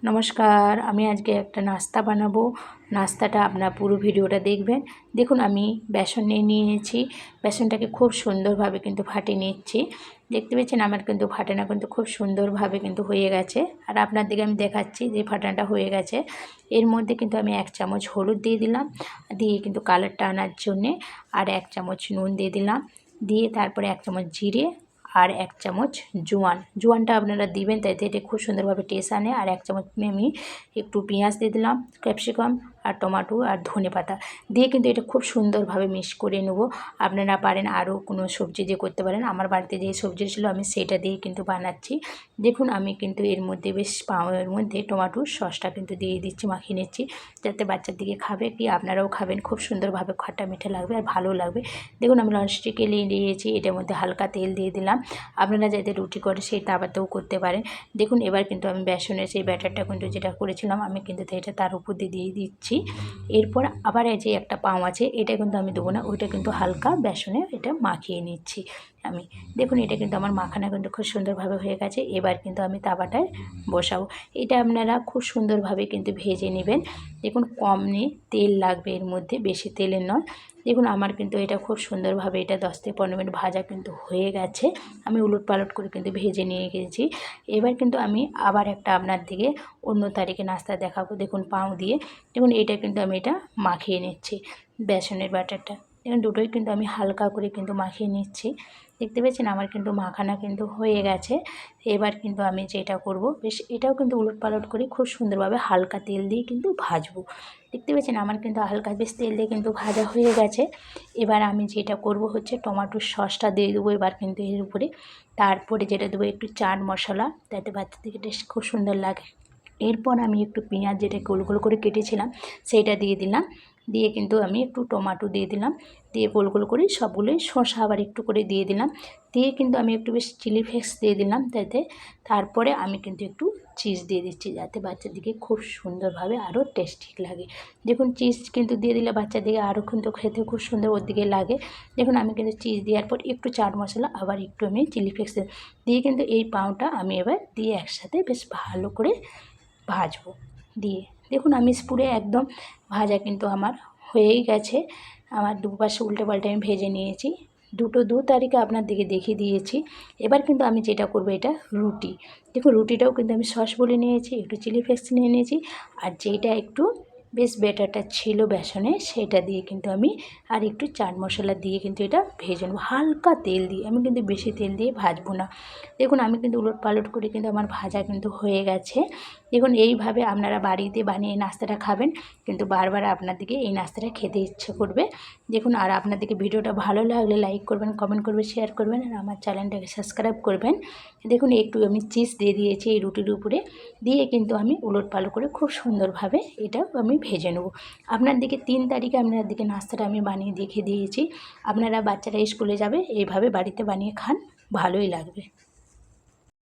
নমস্কার, আমি আজকে একটা নাস্তা বানাবো। নাস্তাটা আপনার পুরো ভিডিওটা দেখবেন। দেখুন আমি বেসন নিয়ে নিয়েছি। বেসনটাকে খুব সুন্দরভাবে কিন্তু ফাটিয়ে নিচ্ছি। দেখতে পাচ্ছেন আমার কিন্তু ফাটানো কিন্তু খুব সুন্দরভাবে কিন্তু হয়ে গেছে। আর আপনার দিকে আমি দেখাচ্ছি যে ফাটানোটা হয়ে গেছে। এর মধ্যে কিন্তু আমি 1 চামচ হলুদ দিয়ে দিলাম, দিয়ে কিন্তু কালারটা আনার জন্যে। আর 1 চামচ নুন দিয়ে দিলাম, দিয়ে তারপরে 1 চামচ জিরে আর 1 চামচ জোয়ানটা আপনারা দিবেন, তাইতে এটা খুব সুন্দরভাবে টেস্ট আনে। আর 1 চামচ আমি একটু পেঁয়াজ দিয়ে দিলাম, ক্যাপসিকাম আর টমেটো আর ধনেপাতা দিয়ে কিন্তু এটা খুব সুন্দরভাবে মিক্স করে নেব। আপনারা পারেন আরও কোনো সবজি দিয়ে করতে পারেন। আমার বাড়িতে যে সবজি ছিল আমি সেটা দিয়ে কিন্তু বানাচ্ছি। দেখুন আমি কিন্তু এর মধ্যে এর মধ্যে টমেটোর সসটা কিন্তু দিয়ে দিচ্ছি, মাখিয়ে নিচ্ছি, যাতে বাচ্চার দিকে খাবে কি আপনারাও খাবেন। খুব সুন্দরভাবে খট্টা মিঠা লাগবে আর ভালো লাগবে। দেখুন আমি ননস্টিকে নিয়েছি, এটার মধ্যে হালকা তেল দিয়ে দিলাম। আপনারা যাতে রুটি করে সেই তাওয়াতেও করতে পারেন। দেখুন এবার কিন্তু আমি বেসনের সেই ব্যাটারটা কিন্তু যেটা করেছিলাম আমি কিন্তু এটা তার উপর দিয়ে দিচ্ছি। এরপর আবার এই যে একটা পাও আছে, এটা কিন্তু আমি দেবো না, ওইটা কিন্তু হালকা বেসনে এটা মাখিয়ে নিচ্ছি আমি। দেখুন এটা কিন্তু আমার মাখানা কিন্তু খুব সুন্দরভাবে হয়ে গেছে। এবার কিন্তু আমি তাওয়াটায় বসাবো। এটা আপনারা খুব সুন্দরভাবে কিন্তু ভেজে নেবেন। দেখুন কম তেল লাগবে এর মধ্যে, বেশি তেলের নয়। দেখুন আমার কিন্তু এটা খুব সুন্দরভাবে এটা 10 থেকে 15 মিনিট ভাজা কিন্তু হয়ে গেছে। আমি উলট পালট করে কিন্তু ভেজে নিয়ে গেছি। এবার কিন্তু আমি আবার একটা আপনার দিকে অন্য তারিখে নাস্তা দেখাবো। দেখুন পাও দিয়ে, দেখুন এটা কিন্তু আমি এটা মাখিয়ে নিচ্ছি বেসনের ব্যাটারটা। দেখুন দুটোই কিন্তু আমি হালকা করে কিন্তু মাখিয়ে নিচ্ছি। দেখতে পাচ্ছেন আমার কিন্তু মাখানা কিন্তু হয়ে গেছে। এবার কিন্তু আমি যেটা করব, বেশ এটাও কিন্তু উলট পালট করে খুব সুন্দরভাবে হালকা তেল দিয়ে কিন্তু ভাজবো। দেখতে পাচ্ছেন আমার কিন্তু হালকা বেশ তেল দিয়ে কিন্তু ভাজা হয়ে গেছে। এবার আমি যেটা করব হচ্ছে টমেটোর সসটা দিয়ে দেবো এবার কিন্তু এর উপরে। তারপরে যেটা দেবো একটু চাট মশলা, যাতে বাচ্চাদেরকে টেস্ট খুব সুন্দর লাগে। এরপর আমি একটু পেঁয়াজ যেটা গোল গোল করে কেটেছিলাম সেইটা দিয়ে দিলাম, দিয়ে কিন্তু আমি একটু টমেটো দিয়ে দিলাম, দিয়ে গোল গোল করে সবগুলোই শসা আবার একটু করে দিয়ে দিলাম, দিয়ে কিন্তু আমি একটু বেশ চিলি ফ্লেক্স দিয়ে দিলাম তাতে। তারপরে আমি কিন্তু একটু চিজ দিয়ে দিচ্ছি, যাতে বাচ্চাদিকে খুব সুন্দরভাবে আরও টেস্টি লাগে। দেখুন চিজ কিন্তু দিয়ে দিলে বাচ্চাদিকে আরও কিন্তু খেতে খুব সুন্দর ওর দিকে লাগে। দেখুন আমি কিন্তু চিজ দেওয়ার পর একটু চাট মশলা আবার একটু আমি চিলি ফ্লেক্স দিয়ে কিন্তু এই পাউটা আমি এবার দিয়ে একসাথে বেশ ভালো করে ভাজবো। দিয়ে দেখুন আমি পুরো একদম ভাজা কিন্তু আমার হয়েই গেছে। আমার দুপাশে উল্টে পাল্টে আমি ভেজে নিয়েছি। দু তারিখে আপনার দিকে দেখিয়ে দিয়েছি। এবার কিন্তু আমি যেটা করব এটা রুটি। দেখুন রুটিটাও কিন্তু আমি সস বলে নিয়েছি, একটু চিলি ফ্লেক্স নিয়ে নিয়েছি, আর যেইটা একটু বেশ ব্যাটারটা ছিল বেসনে সেটা দিয়ে কিন্তু আমি আর একটু চাট মশলা দিয়ে কিন্তু এটা ভেজে নেব হালকা তেল দিয়ে। আমি কিন্তু বেশি তেল দিয়ে ভাজবো না। দেখুন আমি কিন্তু উলট পালট করে কিন্তু আমার ভাজা কিন্তু হয়ে গেছে। দেখুন এইভাবে আপনারা বাড়িতে বানিয়ে নাস্তাটা খাবেন, কিন্তু বারবার আপনাদেরকে এই নাস্তাটা খেতে ইচ্ছে করবে। দেখুন আর আপনাদেরকে ভিডিওটা ভালো লাগলে লাইক করবেন, কমেন্ট করবেন, শেয়ার করবেন, আর আমার চ্যানেলটাকে সাবস্ক্রাইব করবেন। দেখুন একটু আমি চিজ দিয়ে দিয়েছি এই রুটির উপরে, দিয়ে কিন্তু আমি উলট পালট করে খুব সুন্দরভাবে এটাও আমি ভেজে নেব। আপনার দিকে 3 তারিখে আপনার দিকে নাস্তাটা আমি বানিয়ে দেখে দিয়েছি। আপনারা বাচ্চারা স্কুলে যাবে এইভাবে বাড়িতে বানিয়ে খান, ভালোই লাগবে।